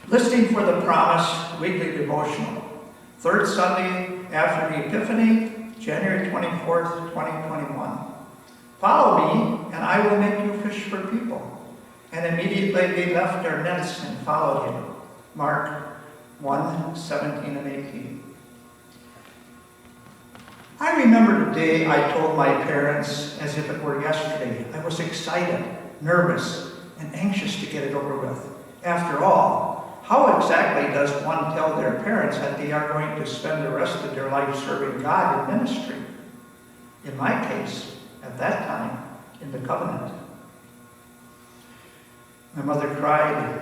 Listening for the Promise Weekly Devotional, third Sunday after the Epiphany, January 24th, 2021. Follow me, and I will make you fish for people. And immediately they left their nets and followed him. Mark 1:17 and 18. I remember the day I told my parents as if it were yesterday. I was excited, nervous, and anxious to get it over with. After all, how exactly does one tell their parents that they are going to spend the rest of their life serving God in ministry? In my case, at that time, in the covenant. My mother cried,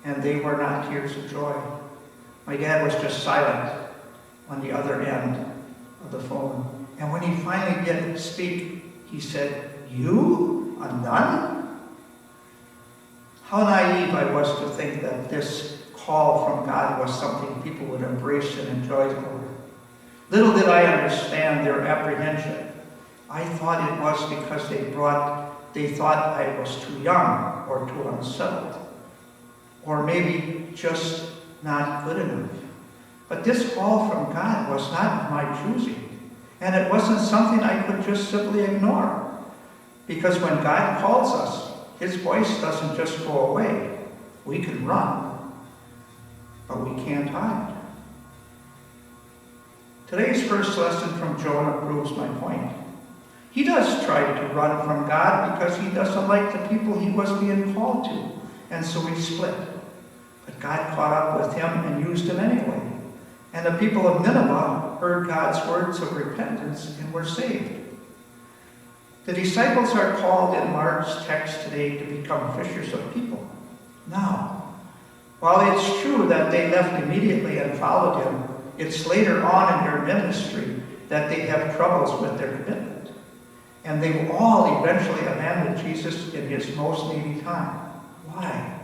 and they were not tears of joy. My dad was just silent on the other end of the phone. And when he finally did speak, he said, "You? A nun?" How naive I was to think that this call from God was something people would embrace and enjoy. Little did I understand their apprehension. I thought it was because they thought I was too young or too unsettled, or maybe just not good enough. But this call from God was not of my choosing, and it wasn't something I could just simply ignore. Because when God calls us, His voice doesn't just go away. We can run, but we can't hide. Today's first lesson from Jonah proves my point. He does try to run from God because he doesn't like the people he was being called to, and so he split. But God caught up with him and used him anyway. And the people of Nineveh heard God's words of repentance and were saved. The disciples are called in Mark's text today to become fishers of people. Now, while it's true that they left immediately and followed him, it's later on in their ministry that they have troubles with their commitment. And they will all eventually abandon Jesus in his most needy time. Why?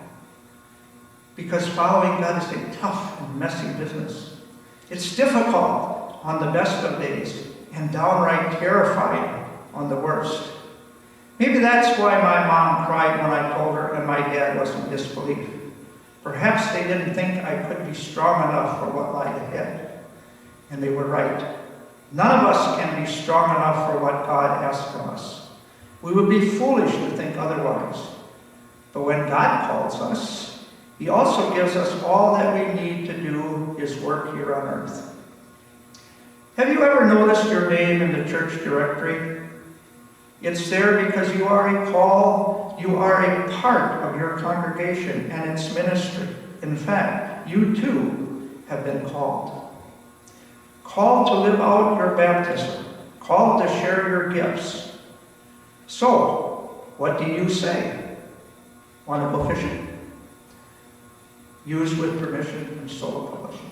Because following God is a tough and messy business. It's difficult on the best of days and downright terrifying on the worst. Maybe that's why my mom cried when I told her and my dad was in disbelief. Perhaps they didn't think I could be strong enough for what lied ahead. And they were right. None of us can be strong enough for what God asks of us. We would be foolish to think otherwise. But when God calls us, He also gives us all that we need to do His work here on earth. Have you ever noticed your name in the church directory? It's there because you are a part of your congregation and its ministry. In fact, you too have been called. Called to live out your baptism. Called to share your gifts. So, what do you say? Want to go fishing? Used with permission from Solo Publishing.